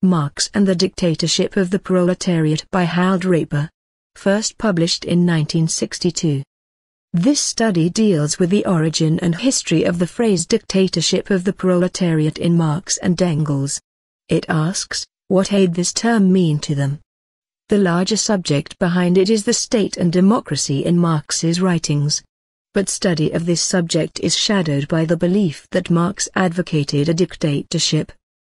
Marx and the Dictatorship of the Proletariat by Hal Draper. First published in 1962. This study deals with the origin and history of the phrase dictatorship of the proletariat in Marx and Engels. It asks, what did this term mean to them? The larger subject behind it is the state and democracy in Marx's writings. But study of this subject is shadowed by the belief that Marx advocated a dictatorship.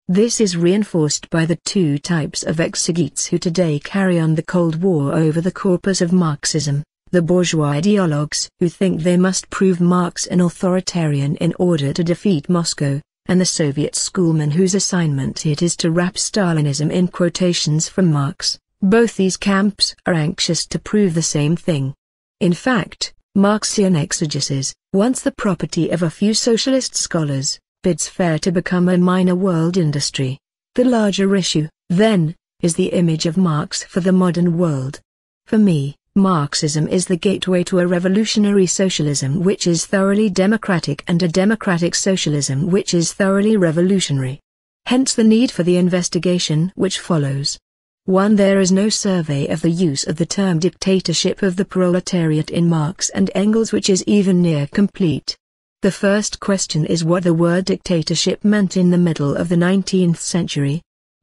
This is reinforced by the two types of exegetes who today carry on the Cold War over the corpus of Marxism, the bourgeois ideologues who think they must prove Marx an authoritarian in order to defeat Moscow, and the Soviet schoolmen whose assignment it is to wrap Stalinism in quotations from Marx. Both these camps are anxious to prove the same thing. In fact, Marxian exegesis, once the property of a few socialist scholars, bids fair to become a minor world industry. The larger issue, then, is the image of Marx for the modern world. For me, Marxism is the gateway to a revolutionary socialism which is thoroughly democratic and a democratic socialism which is thoroughly revolutionary. Hence the need for the investigation which follows. 1. There is no survey of the use of the term dictatorship of the proletariat in Marx and Engels which is even near complete. The first question is what the word dictatorship meant in the middle of the 19th century.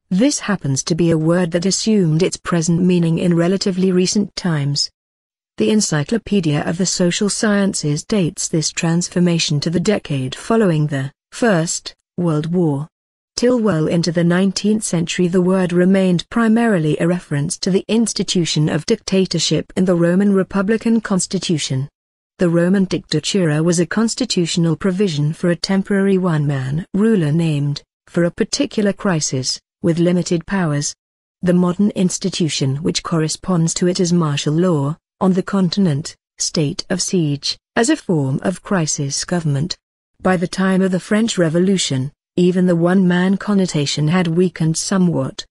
This happens to be a word that assumed its present meaning in relatively recent times. The Encyclopedia of the Social Sciences dates this transformation to the decade following the First World War. Till well into the 19th century the word remained primarily a reference to the institution of dictatorship in the Roman Republican Constitution. The Roman Dictatura was a constitutional provision for a temporary one-man ruler named, for a particular crisis, with limited powers. The modern institution which corresponds to it is martial law, on the continent, state of siege, as a form of crisis government. By the time of the French Revolution, even the one-man connotation had weakened somewhat.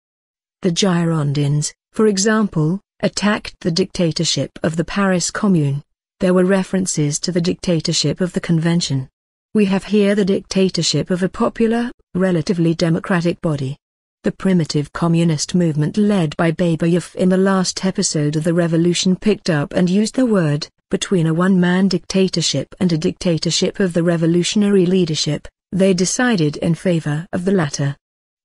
The Girondins, for example, attacked the dictatorship of the Paris Commune. There were references to the dictatorship of the Convention. We have here the dictatorship of a popular, relatively democratic body. The primitive communist movement led by Babayev in the last episode of the revolution picked up and used the word, between a one-man dictatorship and a dictatorship of the revolutionary leadership, they decided in favor of the latter.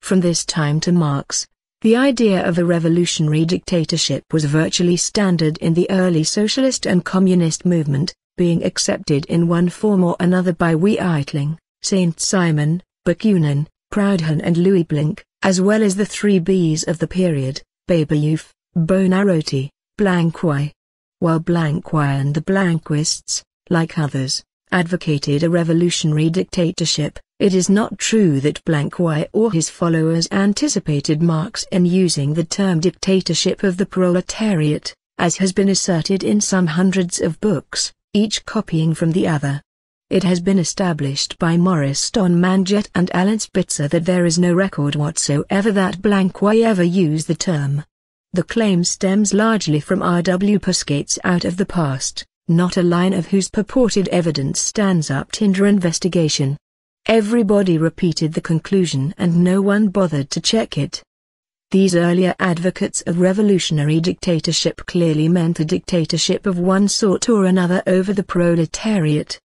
From this time to Marx, the idea of a revolutionary dictatorship was virtually standard in the early socialist and communist movement, being accepted in one form or another by Weitling, Saint-Simon, Bakunin, Proudhon and Louis Blanc, as well as the three Bs of the period, Babayev, Buonarroti, Blanqui. While Blanqui and the Blanquists, like others, advocated a revolutionary dictatorship, it is not true that Blanqui or his followers anticipated Marx in using the term dictatorship of the proletariat, as has been asserted in some hundreds of books, each copying from the other. It has been established by Maurice Stone-Manget and Alan Spitzer that there is no record whatsoever that Blanqui ever used the term. The claim stems largely from R.W. Puscait's Out of the Past, not a line of whose purported evidence stands up to investigation. Everybody repeated the conclusion and no one bothered to check it. These earlier advocates of revolutionary dictatorship clearly meant a dictatorship of one sort or another over the proletariat.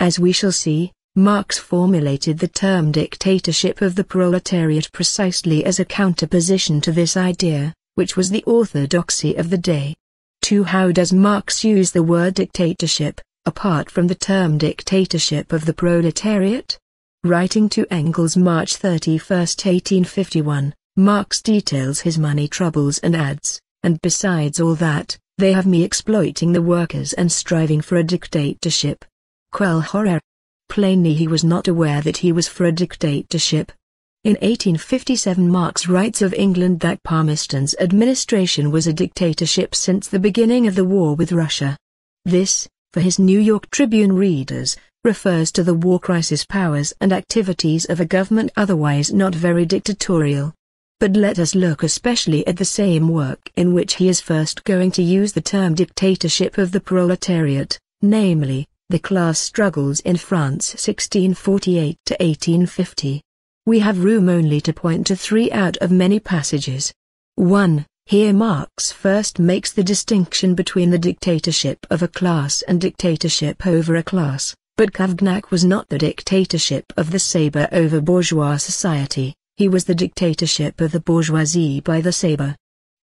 As we shall see, Marx formulated the term dictatorship of the proletariat precisely as a counterposition to this idea, which was the orthodoxy of the day. 2. How does Marx use the word dictatorship, apart from the term dictatorship of the proletariat? Writing to Engels March 31, 1851, Marx details his money troubles and adds, and besides all that, they have me exploiting the workers and striving for a dictatorship. Quel horror! Plainly he was not aware that he was for a dictatorship. In 1857 Marx writes of England that Palmerston's administration was a dictatorship since the beginning of the war with Russia. This, for his New York Tribune readers, refers to the war crisis powers and activities of a government otherwise not very dictatorial. But let us look especially at the same work in which he is first going to use the term dictatorship of the proletariat, namely, the class struggles in France 1648 to 1850. We have room only to point to 3 out of many passages. 1. Here Marx first makes the distinction between the dictatorship of a class and dictatorship over a class, but Cavaignac was not the dictatorship of the sabre over bourgeois society, he was the dictatorship of the bourgeoisie by the sabre.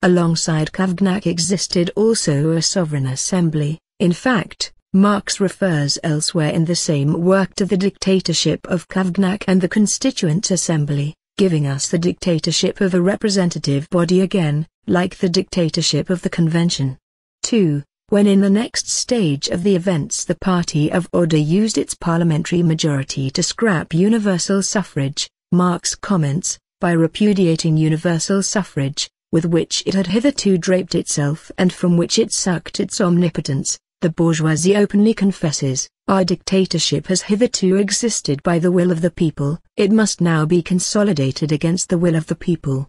Alongside Cavaignac existed also a sovereign assembly. In fact, Marx refers elsewhere in the same work to the dictatorship of Cavaignac and the Constituent Assembly, giving us the dictatorship of a representative body again, like the dictatorship of the Convention. 2. When in the next stage of the events the party of order used its parliamentary majority to scrap universal suffrage, Marx comments, by repudiating universal suffrage, with which it had hitherto draped itself and from which it sucked its omnipotence, the bourgeoisie openly confesses, our dictatorship has hitherto existed by the will of the people, it must now be consolidated against the will of the people.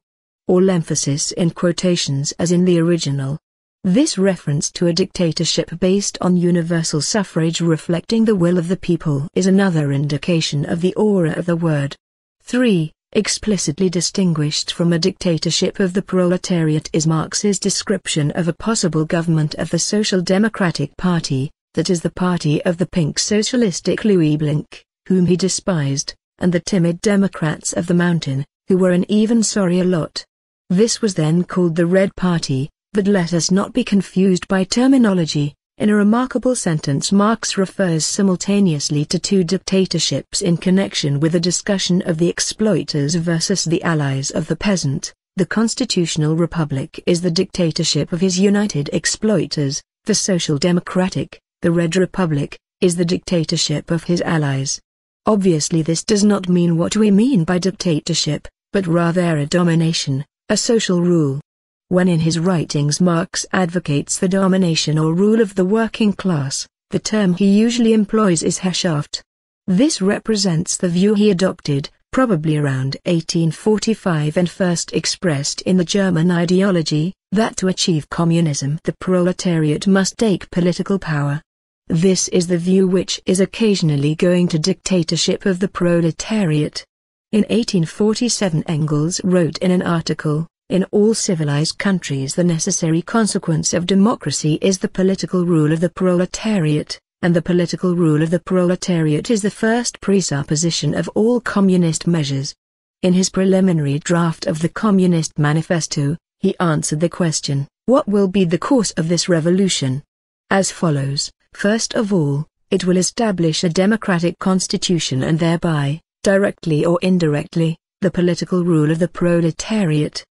All emphasis in quotations as in the original. This reference to a dictatorship based on universal suffrage reflecting the will of the people is another indication of the aura of the word. 3. Explicitly distinguished from a dictatorship of the proletariat is Marx's description of a possible government of the Social Democratic Party, that is the party of the pink socialistic Louis Blanc, whom he despised, and the timid Democrats of the Mountain, who were an even sorrier lot. This was then called the Red Party, but let us not be confused by terminology. In a remarkable sentence Marx refers simultaneously to 2 dictatorships in connection with a discussion of the exploiters versus the allies of the peasant. The constitutional republic is the dictatorship of his united exploiters, the social democratic, the Red Republic, is the dictatorship of his allies. Obviously this does not mean what we mean by dictatorship, but rather a domination, a social rule. When in his writings Marx advocates the domination or rule of the working class, the term he usually employs is Herrschaft. This represents the view he adopted, probably around 1845 and first expressed in the German ideology, that to achieve communism the proletariat must take political power. This is the view which is occasionally going to dictatorship of the proletariat. In 1847 Engels wrote in an article, in all civilized countries the necessary consequence of democracy is the political rule of the proletariat, and the political rule of the proletariat is the first presupposition of all communist measures. In his preliminary draft of the Communist Manifesto, he answered the question, what will be the course of this revolution? As follows, first of all, it will establish a democratic constitution and thereby, directly or indirectly, the political rule of the proletariat.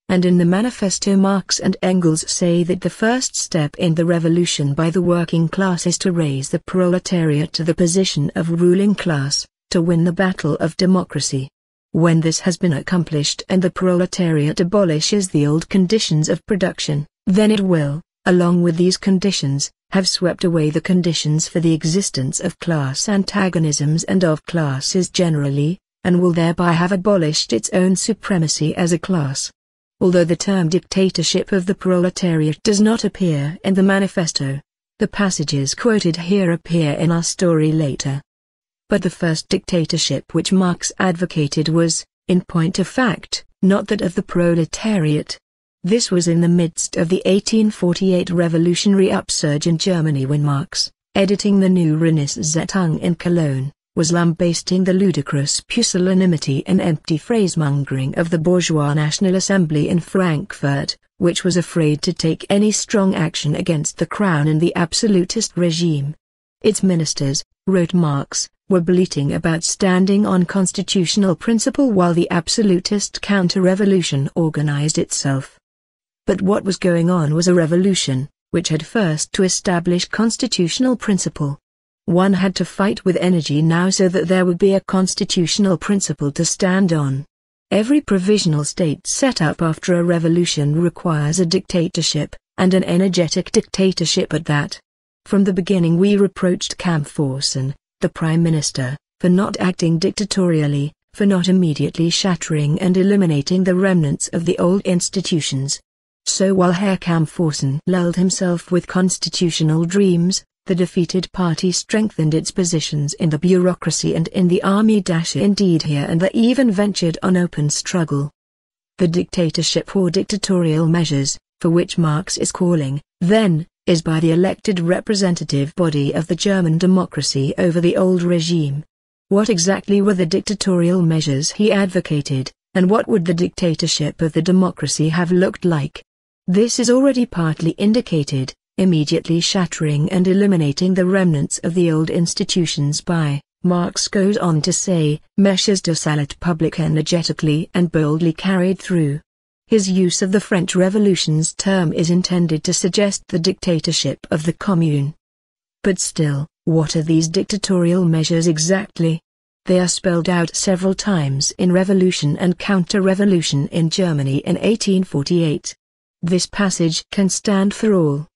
And in the manifesto Marx and Engels say that the first step in the revolution by the working class is to raise the proletariat to the position of ruling class, to win the battle of democracy. When this has been accomplished and the proletariat abolishes the old conditions of production, then it will, along with these conditions, have swept away the conditions for the existence of class antagonisms and of classes generally, and will thereby have abolished its own supremacy as a class. Although the term dictatorship of the proletariat does not appear in the manifesto, the passages quoted here appear in our story later. But the first dictatorship which Marx advocated was, in point of fact, not that of the proletariat. This was in the midst of the 1848 revolutionary upsurge in Germany when Marx, editing the Neue Renaissance in Cologne, was lambasting the ludicrous pusillanimity and empty phrasemongering of the bourgeois National Assembly in Frankfurt, which was afraid to take any strong action against the Crown and the absolutist regime. Its ministers, wrote Marx, were bleating about standing on constitutional principle while the absolutist counter-revolution organized itself. But what was going on was a revolution, which had first to establish constitutional principle. One had to fight with energy now so that there would be a constitutional principle to stand on. Every provisional state set up after a revolution requires a dictatorship, and an energetic dictatorship at that. From the beginning we reproached Campforsen, the Prime Minister, for not acting dictatorially, for not immediately shattering and eliminating the remnants of the old institutions. So while Herr Campforsen lulled himself with constitutional dreams, the defeated party strengthened its positions in the bureaucracy and in the army. Indeed, here and there even ventured on open struggle. The dictatorship or dictatorial measures, for which Marx is calling, then, is by the elected representative body of the German democracy over the old regime. What exactly were the dictatorial measures he advocated, and what would the dictatorship of the democracy have looked like? This is already partly indicated, immediately shattering and eliminating the remnants of the old institutions by, Marx goes on to say, measures de salut public energetically and boldly carried through. His use of the French Revolution's term is intended to suggest the dictatorship of the Commune. But still, what are these dictatorial measures exactly? They are spelled out several times in Revolution and Counter-Revolution in Germany in 1848. This passage can stand for all.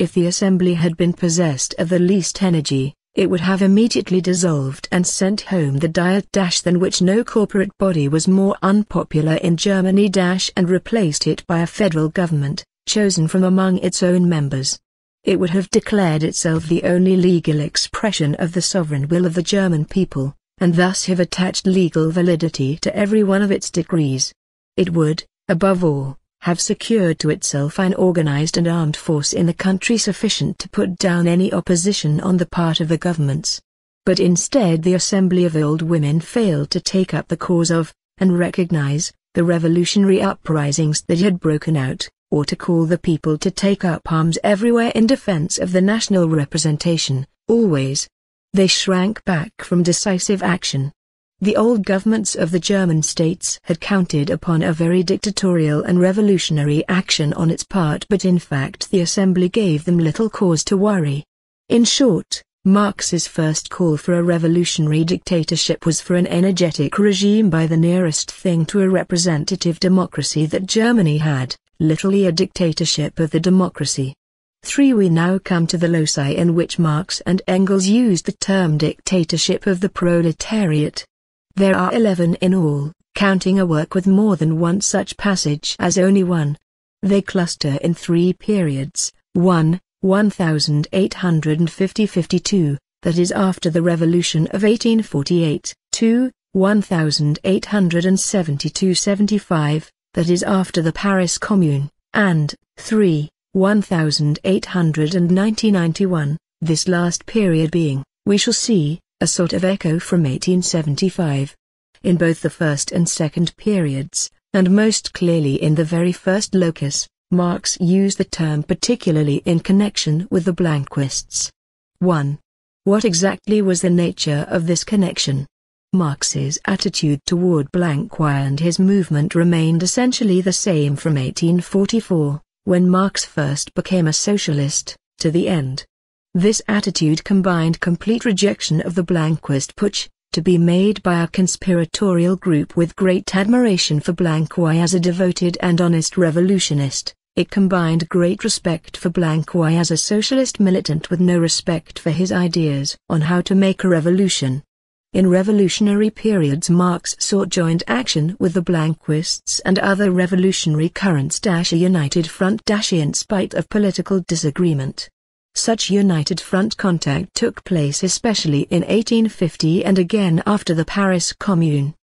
If the assembly had been possessed of the least energy, it would have immediately dissolved and sent home the Diet than which no corporate body was more unpopular in Germany and replaced it by a federal government, chosen from among its own members. It would have declared itself the only legal expression of the sovereign will of the German people, and thus have attached legal validity to every one of its decrees. It would, above all, have secured to itself an organized and armed force in the country sufficient to put down any opposition on the part of the governments. But instead the assembly of old women failed to take up the cause of, and recognize, the revolutionary uprisings that had broken out, or to call the people to take up arms everywhere in defense of the national representation, always. They shrank back from decisive action. The old governments of the German states had counted upon a very dictatorial and revolutionary action on its part, but in fact the assembly gave them little cause to worry. In short, Marx's first call for a revolutionary dictatorship was for an energetic regime by the nearest thing to a representative democracy that Germany had, literally a dictatorship of the democracy. 3. We now come to the loci in which Marx and Engels used the term dictatorship of the proletariat. There are 11 in all, counting a work with more than one such passage as only one. They cluster in 3 periods: 1, 1850–52, that is after the Revolution of 1848, 2, 1872–75, that is after the Paris Commune, and 3, 1890–91, this last period being, we shall see, a sort of echo from 1875. In both the first and second periods, and most clearly in the very first locus, Marx used the term particularly in connection with the Blanquists. 1. What exactly was the nature of this connection? Marx's attitude toward Blanquois and his movement remained essentially the same from 1844, when Marx first became a socialist, to the end. This attitude combined complete rejection of the Blanquist putsch, to be made by a conspiratorial group, with great admiration for Blanquois as a devoted and honest revolutionist. It combined great respect for Blanquois as a socialist militant with no respect for his ideas on how to make a revolution. In revolutionary periods Marx sought joint action with the Blanquists and other revolutionary currents. A united front. In spite of political disagreement. Such united front contact took place especially in 1850 and again after the Paris Commune.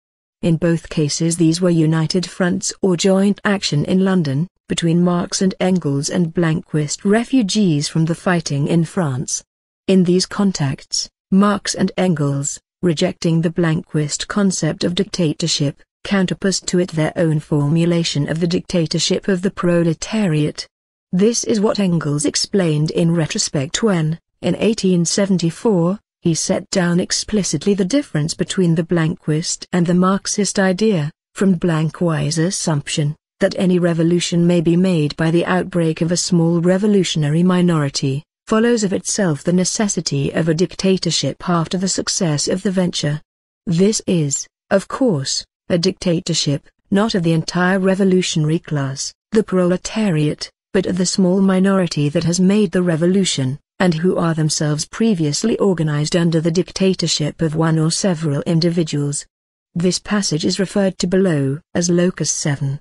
In both cases these were united fronts or joint action in London, between Marx and Engels and Blanquist refugees from the fighting in France. In these contacts, Marx and Engels, rejecting the Blanquist concept of dictatorship, counterposed to it their own formulation of the dictatorship of the proletariat. This is what Engels explained in retrospect when, in 1874, he set down explicitly the difference between the Blanquist and the Marxist idea, from Blanquois' assumption that any revolution may be made by the outbreak of a small revolutionary minority, follows of itself the necessity of a dictatorship after the success of the venture. This is, of course, a dictatorship, not of the entire revolutionary class, the proletariat, but of the small minority that has made the revolution, and who are themselves previously organized under the dictatorship of one or several individuals. This passage is referred to below as Locus 7.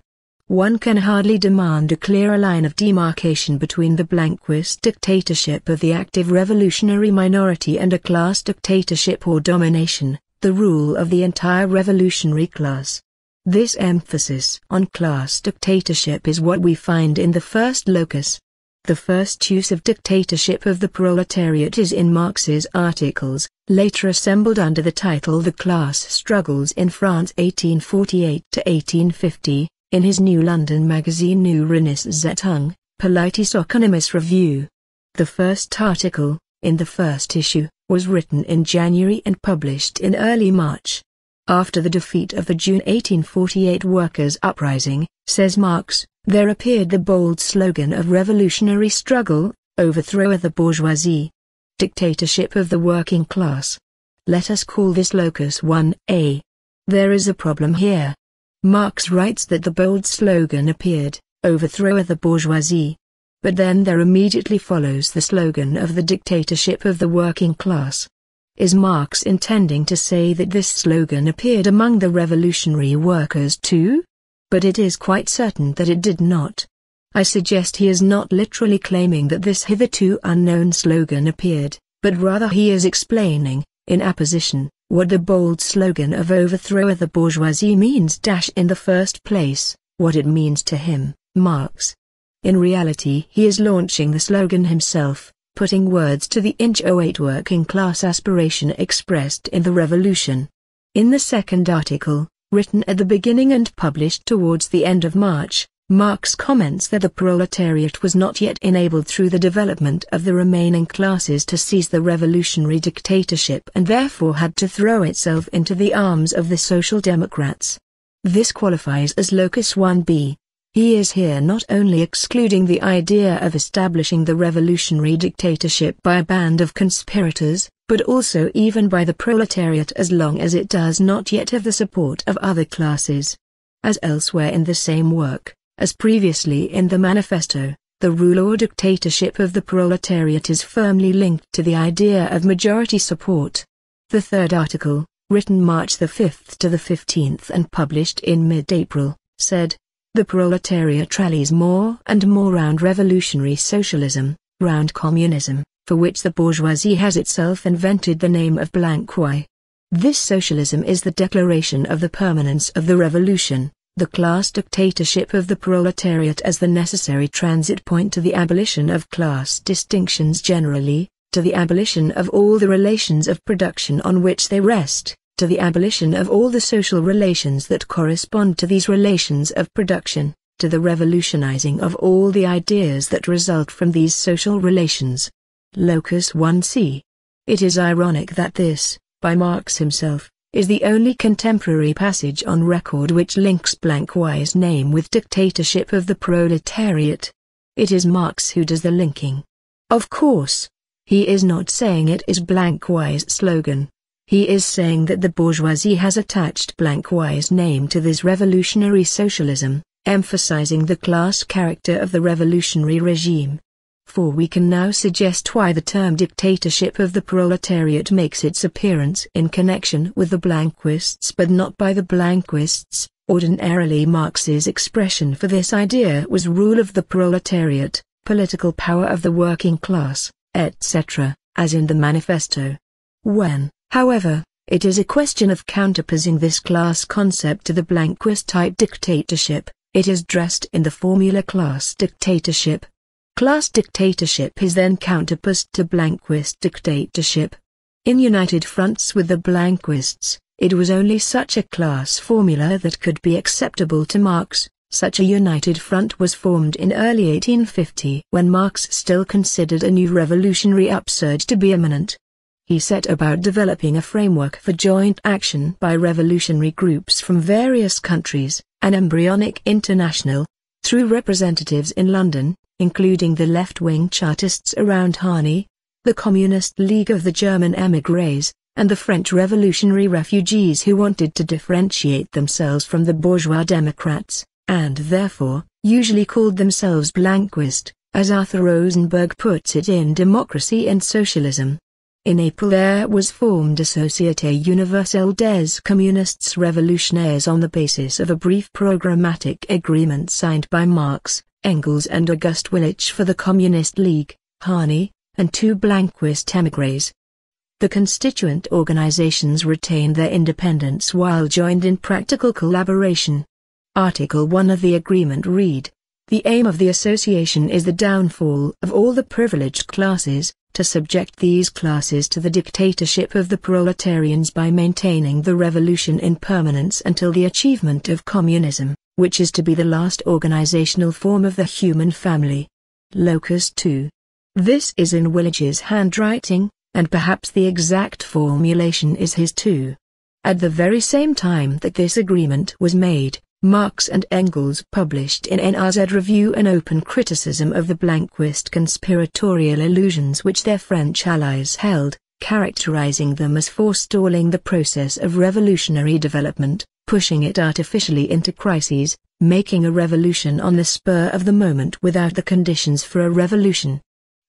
one can hardly demand a clearer line of demarcation between the blanquist dictatorship of the active revolutionary minority and a class dictatorship or domination, the rule of the entire revolutionary class. This emphasis on class dictatorship is what we find in the first locus. The first use of dictatorship of the proletariat is in Marx's articles, later assembled under the title The Class Struggles in France 1848–1850, in his New London magazine New Renaissance, Politis Economis Review. The first article, in the first issue, was written in January and published in early March. After the defeat of the June 1848 workers' uprising, says Marx, there appeared the bold slogan of revolutionary struggle, overthrow of the bourgeoisie. Dictatorship of the working class. Let us call this locus 1a. There is a problem here. Marx writes that the bold slogan appeared, overthrow of the bourgeoisie. But then there immediately follows the slogan of the dictatorship of the working class. Is Marx intending to say that this slogan appeared among the revolutionary workers too? But it is quite certain that it did not. I suggest he is not literally claiming that this hitherto unknown slogan appeared, but rather he is explaining, in apposition, what the bold slogan of overthrow of the bourgeoisie means. In the first place, what it means to him, Marx. In reality he is launching the slogan himself, putting words to the working class aspiration expressed in the revolution. In the second article, written at the beginning and published towards the end of March, Marx comments that the proletariat was not yet enabled through the development of the remaining classes to seize the revolutionary dictatorship and therefore had to throw itself into the arms of the Social Democrats. This qualifies as locus 1b. He is here not only excluding the idea of establishing the revolutionary dictatorship by a band of conspirators, but also even by the proletariat as long as it does not yet have the support of other classes. As elsewhere in the same work, as previously in the manifesto, the rule or dictatorship of the proletariat is firmly linked to the idea of majority support. The third article, written March the 5th to the 15th and published in mid-April, said, the proletariat rallies more and more round revolutionary socialism, round communism, for which the bourgeoisie has itself invented the name of blanquois. This socialism is the declaration of the permanence of the revolution, the class dictatorship of the proletariat as the necessary transit point to the abolition of class distinctions generally, to the abolition of all the relations of production on which they rest, to the abolition of all the social relations that correspond to these relations of production, to the revolutionizing of all the ideas that result from these social relations. Locus 1c. It is ironic that this, by Marx himself, is the only contemporary passage on record which links Blanquois' name with dictatorship of the proletariat. It is Marx who does the linking. Of course, he is not saying it is Blanquois' slogan. He is saying that the bourgeoisie has attached Blanquois' name to this revolutionary socialism, emphasizing the class character of the revolutionary regime. For we can now suggest why the term dictatorship of the proletariat makes its appearance in connection with the Blanquists but not by the Blanquists. Ordinarily Marx's expression for this idea was rule of the proletariat, political power of the working class, etc., as in the manifesto. When, however, it is a question of counterposing this class concept to the Blanquist-type dictatorship, it is dressed in the formula class dictatorship. Class dictatorship is then counterposed to Blanquist dictatorship. In united fronts with the Blanquists, it was only such a class formula that could be acceptable to Marx. Such a united front was formed in early 1850 when Marx still considered a new revolutionary upsurge to be imminent. He set about developing a framework for joint action by revolutionary groups from various countries, an embryonic international, through representatives in London, including the left-wing Chartists around Harney, the Communist League of the German émigrés, and the French revolutionary refugees who wanted to differentiate themselves from the bourgeois Democrats, and therefore, usually called themselves Blanquist, as Arthur Rosenberg puts it in Democracy and Socialism. In April there was formed a Société Universelle des Communistes Révolutionnaires on the basis of a brief programmatic agreement signed by Marx, Engels and August Willich for the Communist League, Harney, and two Blanquist émigrés. The constituent organizations retained their independence while joined in practical collaboration. Article 1 of the agreement read, "The aim of the association is the downfall of all the privileged classes, to subject these classes to the dictatorship of the proletarians by maintaining the revolution in permanence until the achievement of communism, which is to be the last organizational form of the human family." Locus 2. This is in Willich's handwriting, and perhaps the exact formulation is his too. At the very same time that this agreement was made, Marx and Engels published in NRZ Review an open criticism of the Blanquist conspiratorial illusions which their French allies held, characterizing them as forestalling the process of revolutionary development, pushing it artificially into crises, making a revolution on the spur of the moment without the conditions for a revolution.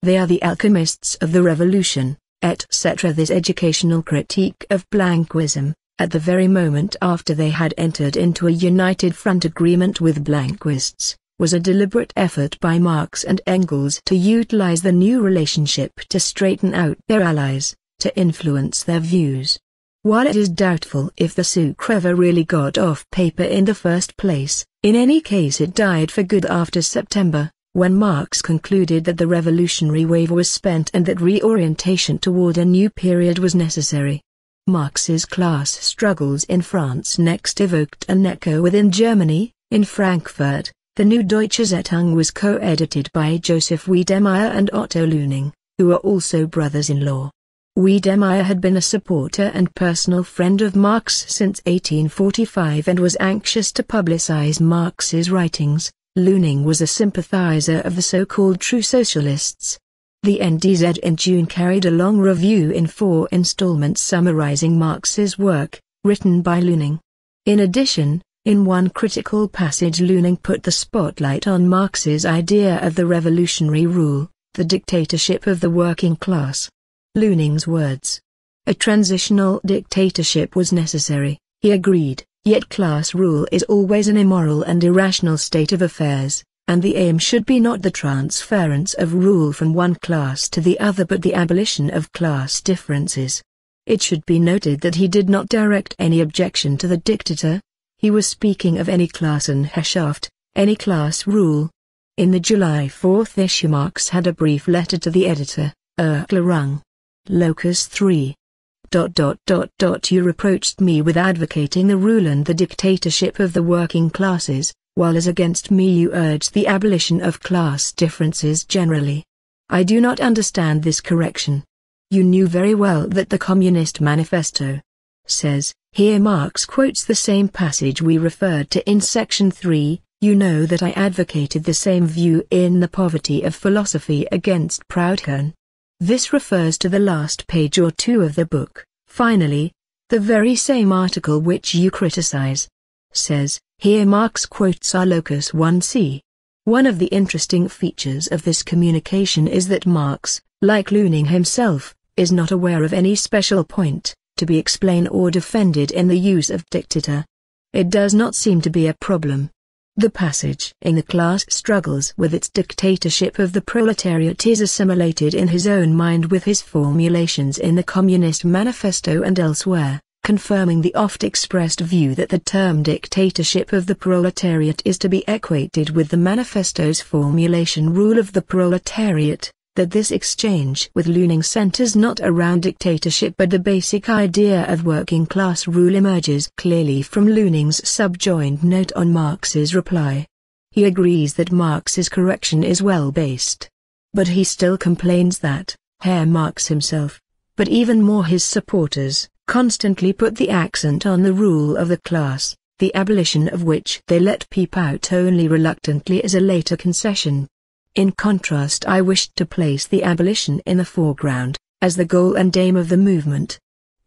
They are the alchemists of the revolution, etc. This educational critique of Blanquism, at the very moment after they had entered into a united front agreement with Blanquists, was a deliberate effort by Marx and Engels to utilize the new relationship to straighten out their allies, to influence their views. While it is doubtful if the sucre ever really got off paper in the first place, in any case it died for good after September, when Marx concluded that the revolutionary wave was spent and that reorientation toward a new period was necessary. Marx's class struggles in France next evoked an echo within Germany. In Frankfurt, the Neue Deutsche Zeitung was co-edited by Joseph Wiedemeyer and Otto Lüning, who are also brothers-in-law. Wiedemeyer had been a supporter and personal friend of Marx since 1845 and was anxious to publicize Marx's writings. Lüning was a sympathizer of the so-called true socialists. The NDZ in June carried a long review in 4 installments summarizing Marx's work, written by Lüning. In addition, in one critical passage Lüning put the spotlight on Marx's idea of the revolutionary rule, the dictatorship of the working class. Lüning's words. A transitional dictatorship was necessary, he agreed, yet class rule is always an immoral and irrational state of affairs, and the aim should be not the transference of rule from one class to the other but the abolition of class differences. It should be noted that he did not direct any objection to the dictator. He was speaking of any Klassenherrschaft, any class rule. In the July 4th issue Marx had a brief letter to the editor, Erklärung. Locus 3. You reproached me with advocating the rule and the dictatorship of the working classes, while as against me you urged the abolition of class differences generally. I do not understand this correction. You knew very well that the Communist Manifesto says, here Marx quotes the same passage we referred to in section 3, you know that I advocated the same view in The Poverty of Philosophy against Proudhon. This refers to the last page or two of the book. Finally, the very same article which you criticize says, here Marx quotes our locus 1c. One of the interesting features of this communication is that Marx, like Lüning himself, is not aware of any special point to be explained or defended in the use of dictator. It does not seem to be a problem. The passage in the class struggles with its dictatorship of the proletariat is assimilated in his own mind with his formulations in the Communist Manifesto and elsewhere, confirming the oft-expressed view that the term dictatorship of the proletariat is to be equated with the manifesto's formulation rule of the proletariat, that this exchange with Lüning centers not around dictatorship but the basic idea of working class rule emerges clearly from Lüning's subjoined note on Marx's reply. He agrees that Marx's correction is well based. But he still complains that, Herr Marx himself, but even more his supporters, constantly put the accent on the rule of the class, the abolition of which they let peep out only reluctantly as a later concession. In contrast, I wished to place the abolition in the foreground, as the goal and aim of the movement.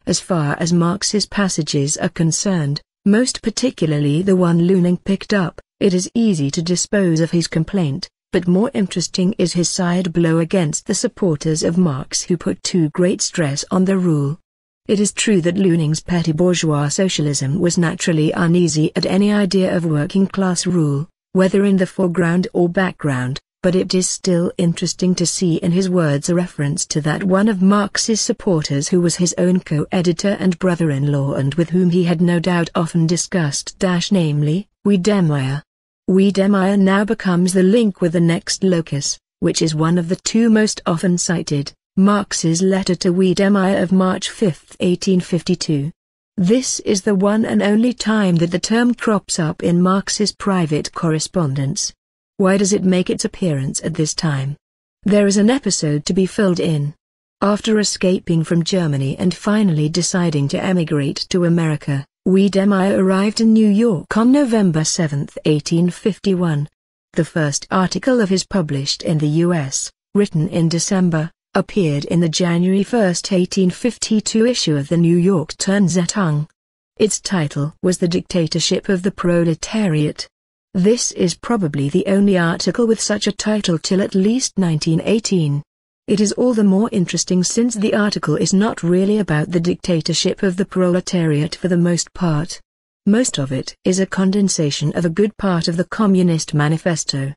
As far as Marx's passages are concerned, most particularly the one Lüning picked up, it is easy to dispose of his complaint. but more interesting is his side blow against the supporters of Marx who put too great stress on the rule. It is true that Leuning's petty bourgeois socialism was naturally uneasy at any idea of working-class rule, whether in the foreground or background, but it is still interesting to see in his words a reference to that one of Marx's supporters who was his own co-editor and brother-in-law and with whom he had no doubt often discussed namely, Wiedemeyer. Wiedemeyer now becomes the link with the next locus, which is one of the two most often cited, Marx's letter to Wiedemeyer of March 5, 1852. This is the one and only time that the term crops up in Marx's private correspondence. Why does it make its appearance at this time? There is an episode to be filled in. After escaping from Germany and finally deciding to emigrate to America, Wiedemeyer arrived in New York on November 7, 1851. The first article of his published in the U.S., written in December, appeared in the January 1, 1852 issue of the New York Zeitung. Its title was The Dictatorship of the Proletariat. This is probably the only article with such a title till at least 1918. It is all the more interesting since the article is not really about the dictatorship of the proletariat for the most part. Most of it is a condensation of a good part of the Communist Manifesto.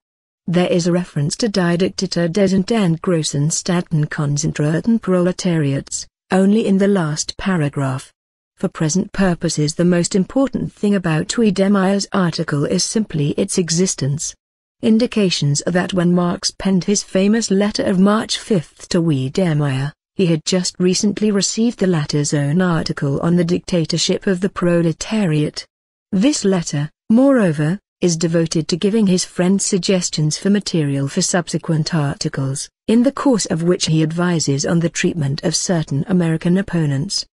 There is a reference to Die Diktatur des und großen Staaten konzentrierten Proletariats, only in the last paragraph. For present purposes the most important thing about Wiedemeyer's article is simply its existence. Indications are that when Marx penned his famous letter of March 5 to Wiedemeyer, he had just recently received the latter's own article on the dictatorship of the proletariat. This letter, moreover, is devoted to giving his friend suggestions for material for subsequent articles, in the course of which he advises on the treatment of certain American opponents.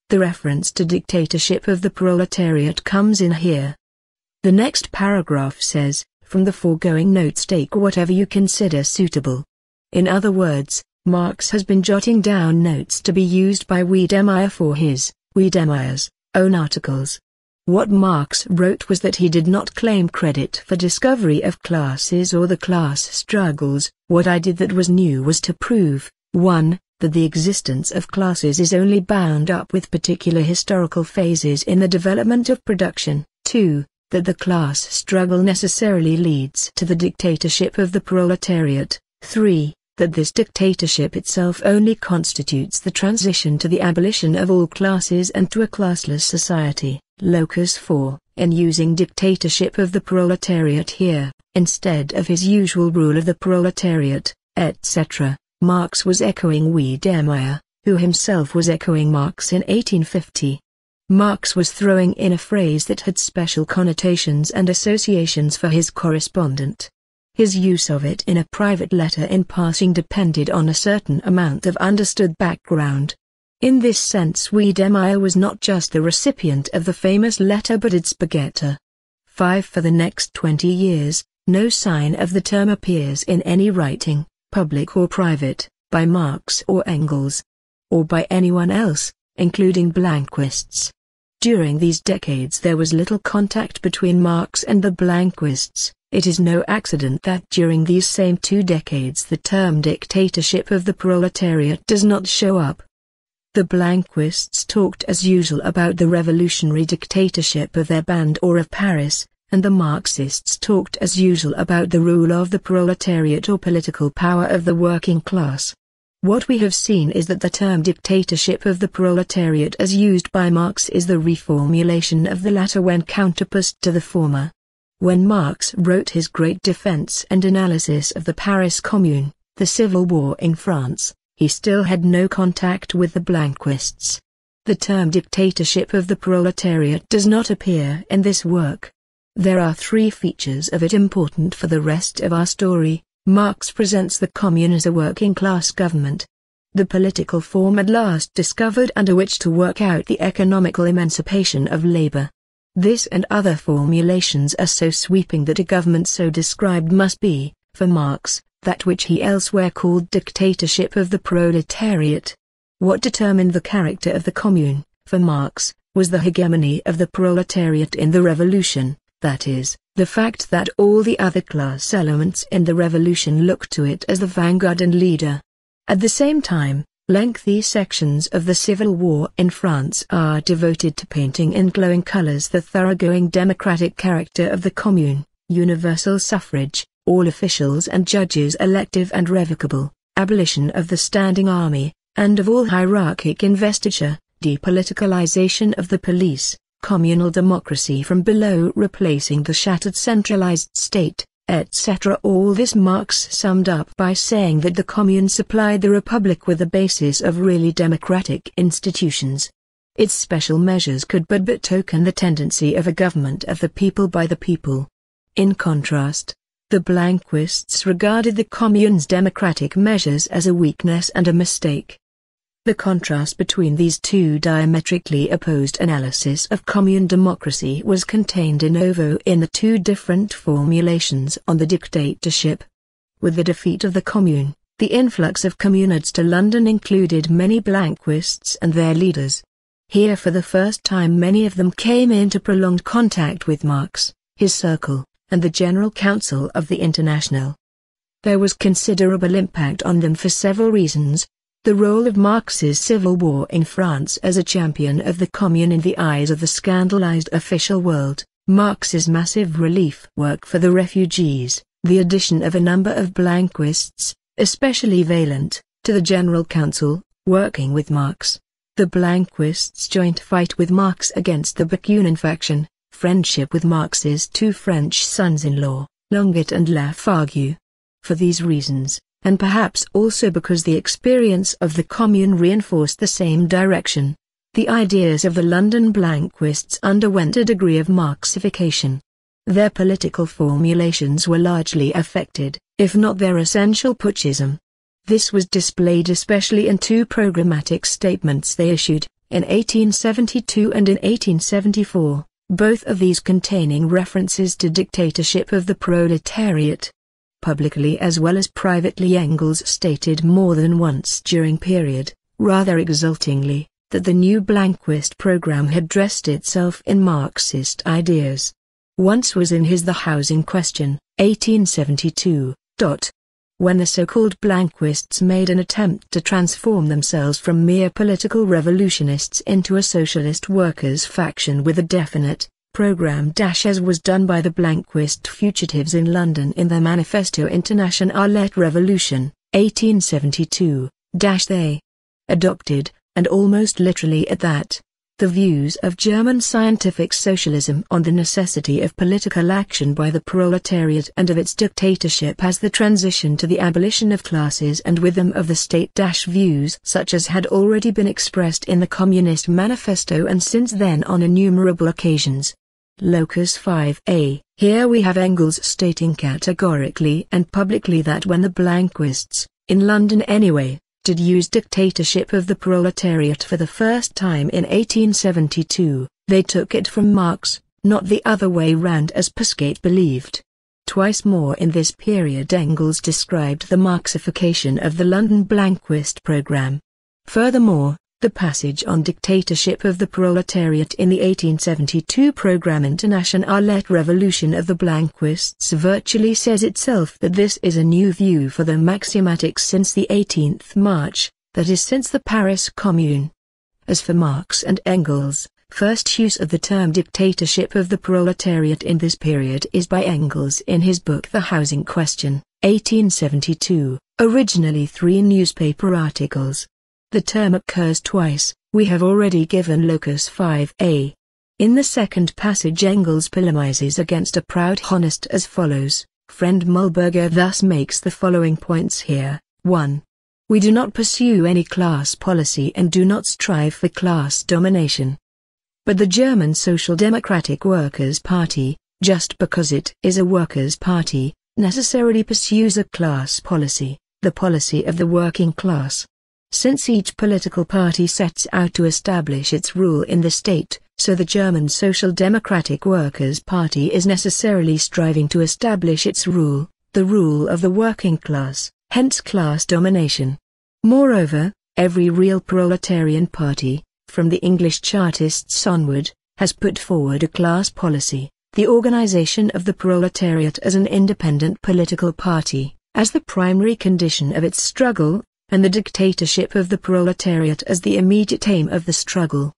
The reference to dictatorship of the proletariat comes in here. The next paragraph says, from the foregoing notes take whatever you consider suitable. In other words, Marx has been jotting down notes to be used by Wiedemeyer for Wiedemeyer's, own articles. What Marx wrote was that he did not claim credit for discovery of classes or the class struggles. What I did that was new was to prove, 1. that the existence of classes is only bound up with particular historical phases in the development of production, 2. that the class struggle necessarily leads to the dictatorship of the proletariat, 3. that this dictatorship itself only constitutes the transition to the abolition of all classes and to a classless society. Locus 4. In using dictatorship of the proletariat here, instead of his usual rule of the proletariat, etc., Marx was echoing Wiedemeyer, who himself was echoing Marx in 1850. Marx was throwing in a phrase that had special connotations and associations for his correspondent. His use of it in a private letter in passing depended on a certain amount of understood background. In this sense Wiedemeyer was not just the recipient of the famous letter but its begetter. 5. For the next 20 years, no sign of the term appears in any writing, public or private, by Marx or Engels, or by anyone else, including Blanquists. During these decades there was little contact between Marx and the Blanquists. It is no accident that during these same 2 decades the term dictatorship of the proletariat does not show up. The Blanquists talked as usual about the revolutionary dictatorship of their band or of Paris, and the Marxists talked as usual about the rule of the proletariat or political power of the working class. What we have seen is that the term dictatorship of the proletariat as used by Marx is the reformulation of the latter when counterposed to the former. When Marx wrote his great defense and analysis of the Paris Commune, the civil war in France, he still had no contact with the Blanquists. The term dictatorship of the proletariat does not appear in this work. There are 3 features of it important for the rest of our story. Marx presents the commune as a working-class government. The political form at last discovered under which to work out the economical emancipation of labor. This and other formulations are so sweeping that a government so described must be, for Marx, that which he elsewhere called dictatorship of the proletariat. What determined the character of the commune, for Marx, was the hegemony of the proletariat in the revolution, that is, The fact that all the other class elements in the revolution looked to it as the vanguard and leader. At the same time, lengthy sections of the Civil War in France are devoted to painting in glowing colors the thoroughgoing democratic character of the Commune, universal suffrage, all officials and judges elective and revocable, abolition of the standing army, and of all hierarchic investiture, depoliticalization of the police, communal democracy from below replacing the shattered centralized state, etc. All this Marx summed up by saying that the Commune supplied the Republic with a basis of really democratic institutions. Its special measures could but betoken the tendency of a government of the people by the people. In contrast, the Blanquists regarded the Commune's democratic measures as a weakness and a mistake. The contrast between these two diametrically opposed analyses of commune democracy was contained in novo in the two different formulations on the dictatorship. With the defeat of the Commune, the influx of communards to London included many Blanquists and their leaders. Here for the first time many of them came into prolonged contact with Marx, his circle, and the General Council of the International. There was considerable impact on them for several reasons. The role of Marx's Civil War in France as a champion of the Commune in the eyes of the scandalized official world, Marx's massive relief work for the refugees, the addition of a number of Blanquists, especially Vaillant, to the General Council, working with Marx, the Blanquists' joint fight with Marx against the Bakunin faction, friendship with Marx's two French sons-in-law, Longuet and Lafargue. For these reasons, and perhaps also because the experience of the Commune reinforced the same direction, the ideas of the London Blanquists underwent a degree of Marxification. Their political formulations were largely affected, if not their essential putschism. This was displayed especially in two programmatic statements they issued, in 1872 and in 1874, both of these containing references to dictatorship of the proletariat. Publicly as well as privately Engels stated more than once during period, rather exultingly, that the new Blanquist program had dressed itself in Marxist ideas. Once was in his The Housing Question, 1872, when the so-called Blanquists made an attempt to transform themselves from mere political revolutionists into a socialist workers' faction with a definite program as was done by the Blanquist fugitives in London in their Manifesto Internationale Revolution, 1872, they adopted, and almost literally at that, the views of German scientific socialism on the necessity of political action by the proletariat and of its dictatorship as the transition to the abolition of classes and with them of the state. Views such as had already been expressed in the Communist Manifesto and since then on innumerable occasions. Locus 5a. Here we have Engels stating categorically and publicly that when the Blanquists, in London anyway, did use dictatorship of the proletariat for the first time in 1872, they took it from Marx, not the other way round as Pasquet believed. Twice more in this period Engels described the Marxification of the London Blanquist program. Furthermore, the passage on dictatorship of the proletariat in the 1872 program Internationale Revolution of the Blanquists virtually says itself that this is a new view for the Maxiomatics since the 18th March, that is since the Paris Commune. As for Marx and Engels, first use of the term dictatorship of the proletariat in this period is by Engels in his book The Housing Question, 1872, originally 3 newspaper articles. The term occurs twice, we have already given Locus 5a. In the second passage Engels polemizes against a proud honest as follows, Friend Mühlberger thus makes the following points here, 1. We do not pursue any class policy and do not strive for class domination. But the German Social Democratic Workers' Party, just because it is a workers' party, necessarily pursues a class policy, the policy of the working class. Since each political party sets out to establish its rule in the state, so the German Social Democratic Workers' Party is necessarily striving to establish its rule, the rule of the working class, hence class domination. Moreover, every real proletarian party, from the English Chartists onward, has put forward a class policy, the organization of the proletariat as an independent political party, as the primary condition of its struggle, and the dictatorship of the proletariat as the immediate aim of the struggle.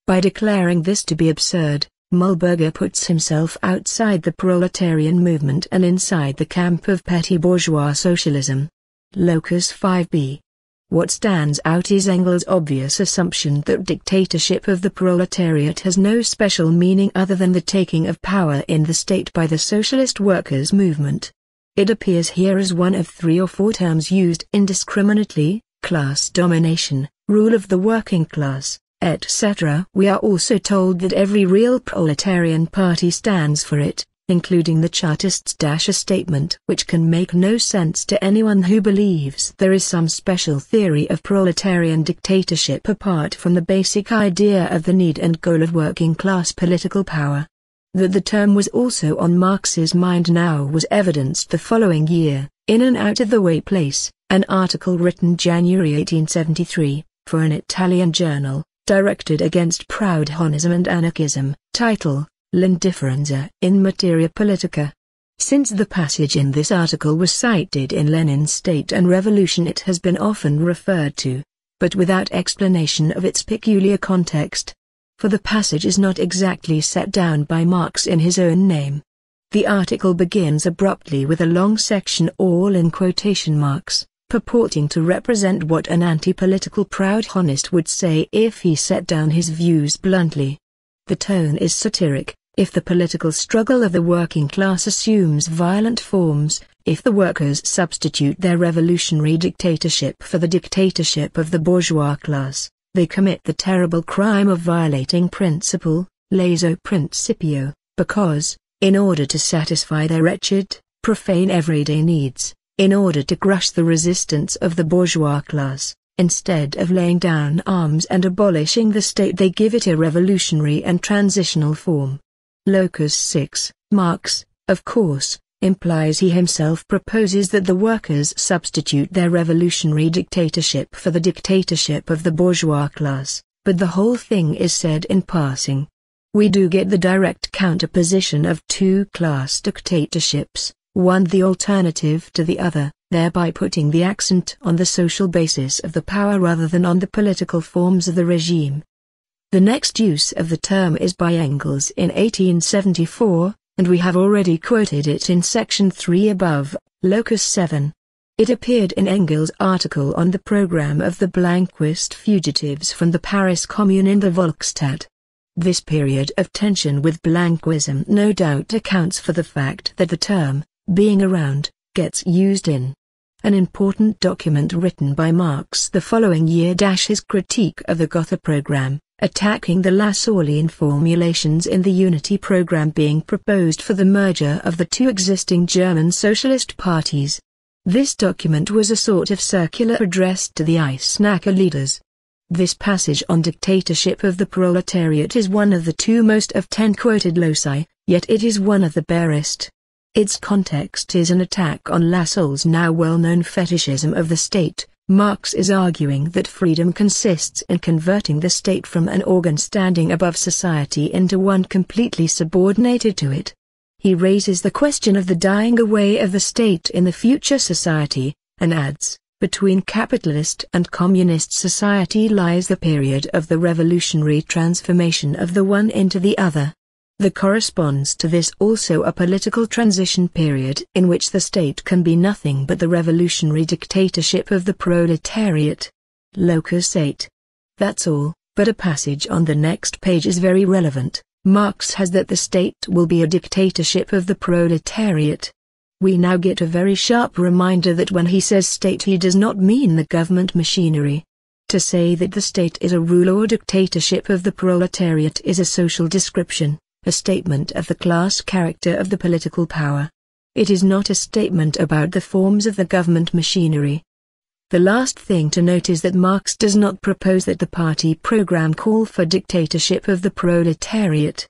By declaring this to be absurd, Mühlberger puts himself outside the proletarian movement and inside the camp of petty bourgeois socialism. Locus 5b. What stands out is Engels' obvious assumption that dictatorship of the proletariat has no special meaning other than the taking of power in the state by the socialist workers' movement. It appears here as one of 3 or 4 terms used indiscriminately: class domination, rule of the working class, etc. We are also told that every real proletarian party stands for it, including the Chartists. A statement which can make no sense to anyone who believes there is some special theory of proletarian dictatorship apart from the basic idea of the need and goal of working class political power. That the term was also on Marx's mind now was evidenced the following year, in an out-of-the-way place, an article written January 1873, for an Italian journal, directed against proudhonism and anarchism, title, L'indifferenza in materia politica. Since the passage in this article was cited in Lenin's State and Revolution, it has been often referred to, but without explanation of its peculiar context. For the passage is not exactly set down by Marx in his own name. The article begins abruptly with a long section all in quotation marks, purporting to represent what an anti-political proudhonist would say if he set down his views bluntly. The tone is satiric. If the political struggle of the working class assumes violent forms, if the workers substitute their revolutionary dictatorship for the dictatorship of the bourgeois class, they commit the terrible crime of violating principle, laeso principio, because, in order to satisfy their wretched, profane everyday needs, in order to crush the resistance of the bourgeois class, instead of laying down arms and abolishing the state, they give it a revolutionary and transitional form. Locus 6. Marx, of course, implies he himself proposes that the workers substitute their revolutionary dictatorship for the dictatorship of the bourgeois class, but the whole thing is said in passing. We do get the direct counterposition of 2 class dictatorships, one the alternative to the other, thereby putting the accent on the social basis of the power rather than on the political forms of the regime. The next use of the term is by Engels in 1874, and we have already quoted it in section 3 above, locus 7. It appeared in Engels' article on the program of the Blanquist fugitives from the Paris Commune in the Volksstadt. This period of tension with Blanquism no doubt accounts for the fact that the term, being around, gets used in an important document written by Marx the following year. His critique of the Gotha program, attacking the Lassallean formulations in the unity program being proposed for the merger of the 2 existing German socialist parties. This document was a sort of circular addressed to the Eisenacher leaders. This passage on dictatorship of the proletariat is one of the 2 most of 10 quoted loci, yet it is one of the barest. Its context is an attack on Lassalle's now well-known fetishism of the state. Marx is arguing that freedom consists in converting the state from an organ standing above society into one completely subordinated to it. He raises the question of the dying away of the state in the future society, and adds, between capitalist and communist society lies the period of the revolutionary transformation of the one into the other. There corresponds to this also a political transition period in which the state can be nothing but the revolutionary dictatorship of the proletariat. Locus 8. That's all, but a passage on the next page is very relevant. Marx has that the state will be a dictatorship of the proletariat. We now get a very sharp reminder that when he says state he does not mean the government machinery. To say that the state is a rule or dictatorship of the proletariat is a social description, a statement of the class character of the political power. It is not a statement about the forms of the government machinery. The last thing to note is that Marx does not propose that the party program call for dictatorship of the proletariat.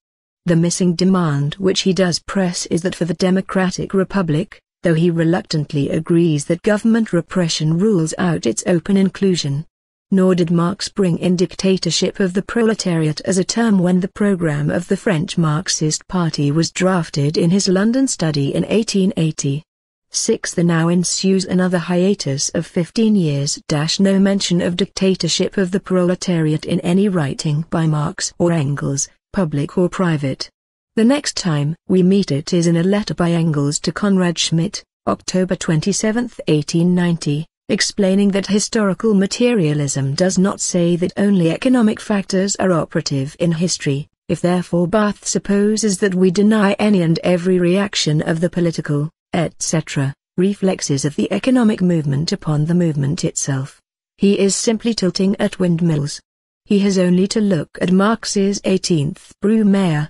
The missing demand which he does press is that for the democratic republic, though he reluctantly agrees that government repression rules out its open inclusion. Nor did Marx bring in dictatorship of the proletariat as a term when the program of the French Marxist Party was drafted in his London study in 1880. 6. There now ensues another hiatus of 15 years. No mention of dictatorship of the proletariat in any writing by Marx or Engels, public or private. The next time we meet it is in a letter by Engels to Conrad Schmidt, October 27, 1890. Explaining that historical materialism does not say that only economic factors are operative in history. If therefore Barth supposes that we deny any and every reaction of the political, etc., reflexes of the economic movement upon the movement itself, he is simply tilting at windmills. He has only to look at Marx's 18th Brumaire.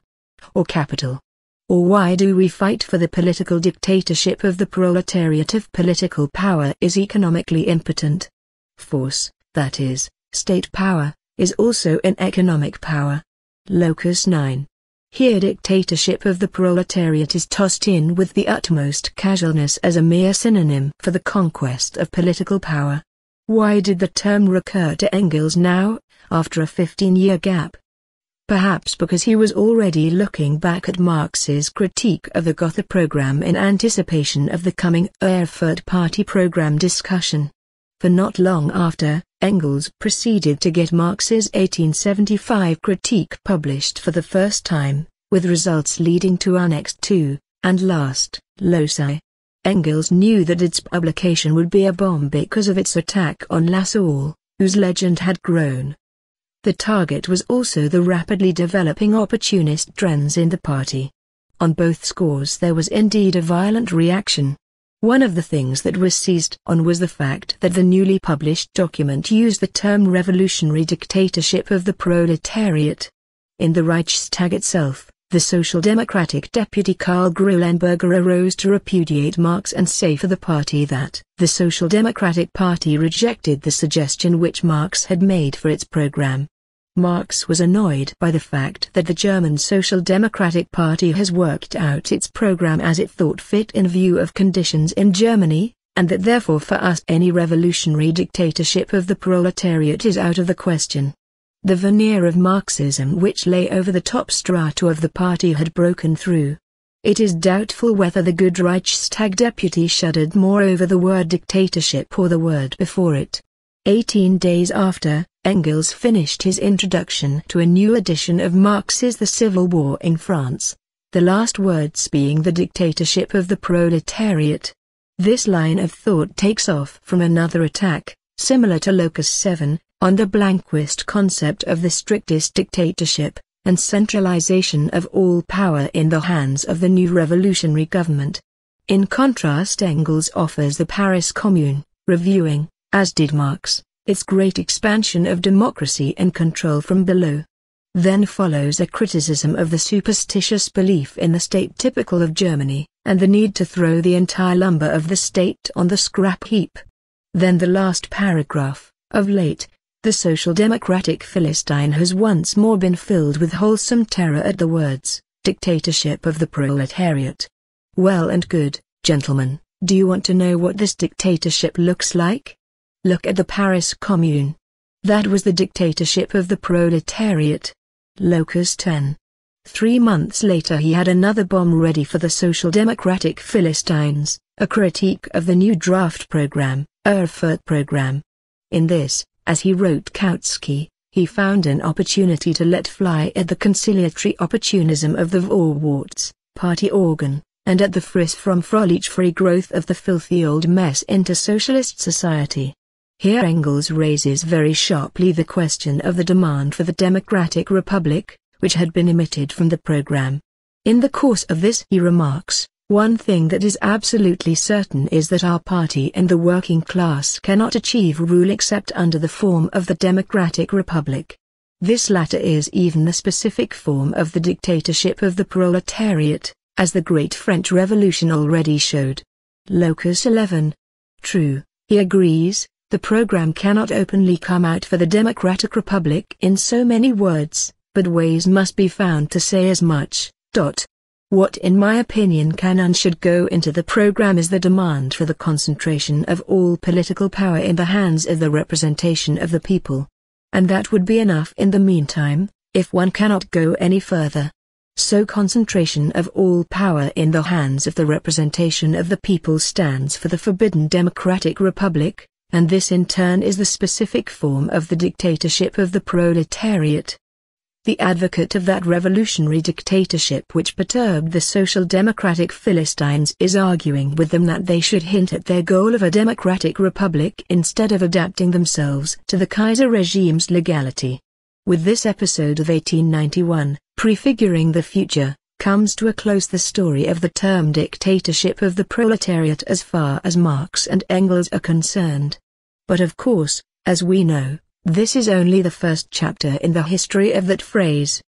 Or Capital. Or why do we fight for the political dictatorship of the proletariat if political power is economically impotent? Force, that is, state power, is also an economic power. Locus 9. Here dictatorship of the proletariat is tossed in with the utmost casualness as a mere synonym for the conquest of political power. Why did the term recur to Engels now, after a 15-year gap? Perhaps because he was already looking back at Marx's critique of the Gotha program in anticipation of the coming Erfurt Party program discussion. For not long after, Engels proceeded to get Marx's 1875 critique published for the first time, with results leading to Annex II, and last, Loci. Engels knew that its publication would be a bomb because of its attack on Lassalle, whose legend had grown. The target was also the rapidly developing opportunist trends in the party. On both scores there was indeed a violent reaction. One of the things that was seized on was the fact that the newly published document used the term revolutionary dictatorship of the proletariat. In the Reichstag itself, the Social Democratic deputy Karl Grulenberger arose to repudiate Marx and say for the party that the Social Democratic Party rejected the suggestion which Marx had made for its program. Marx was annoyed by the fact that the German Social Democratic Party has worked out its program as it thought fit in view of conditions in Germany, and that therefore for us any revolutionary dictatorship of the proletariat is out of the question. The veneer of Marxism which lay over the top strata of the party had broken through. It is doubtful whether the good Reichstag deputy shuddered more over the word dictatorship or the word before it. 18 days after, Engels finished his introduction to a new edition of Marx's The Civil War in France, the last words being the dictatorship of the proletariat. This line of thought takes off from another attack, similar to Locus 7, on the Blanquist concept of the strictest dictatorship, and centralization of all power in the hands of the new revolutionary government. In contrast, Engels offers the Paris Commune, reviewing, as did Marx, its great expansion of democracy and control from below. Then follows a criticism of the superstitious belief in the state typical of Germany, and the need to throw the entire lumber of the state on the scrap heap. Then the last paragraph, of late, the Social Democratic Philistine has once more been filled with wholesome terror at the words, dictatorship of the proletariat. Well and good, gentlemen, do you want to know what this dictatorship looks like? Look at the Paris Commune. That was the dictatorship of the proletariat. Locus 10. 3 months later he had another bomb ready for the Social Democratic Philistines, a critique of the new draft program, Erfurt program. In this, as he wrote Kautsky, he found an opportunity to let fly at the conciliatory opportunism of the Vorwärts party organ, and at the friss from Froelich free growth of the filthy old mess into socialist society. Here Engels raises very sharply the question of the demand for the democratic republic, which had been omitted from the program. In the course of this he remarks, one thing that is absolutely certain is that our party and the working class cannot achieve rule except under the form of the democratic republic. This latter is even the specific form of the dictatorship of the proletariat, as the Great French Revolution already showed. Locus 11. True, he agrees, the program cannot openly come out for the democratic republic in so many words, but ways must be found to say as much. What in my opinion can and should go into the program is the demand for the concentration of all political power in the hands of the representation of the people. And that would be enough in the meantime, if one cannot go any further. So concentration of all power in the hands of the representation of the people stands for the forbidden democratic republic, and this in turn is the specific form of the dictatorship of the proletariat. The advocate of that revolutionary dictatorship which perturbed the social democratic Philistines is arguing with them that they should hint at their goal of a democratic republic instead of adapting themselves to the Kaiser regime's legality. With this episode of 1891, prefiguring the future, comes to a close the story of the term dictatorship of the proletariat as far as Marx and Engels are concerned. But of course, as we know, this is only the first chapter in the history of that phrase.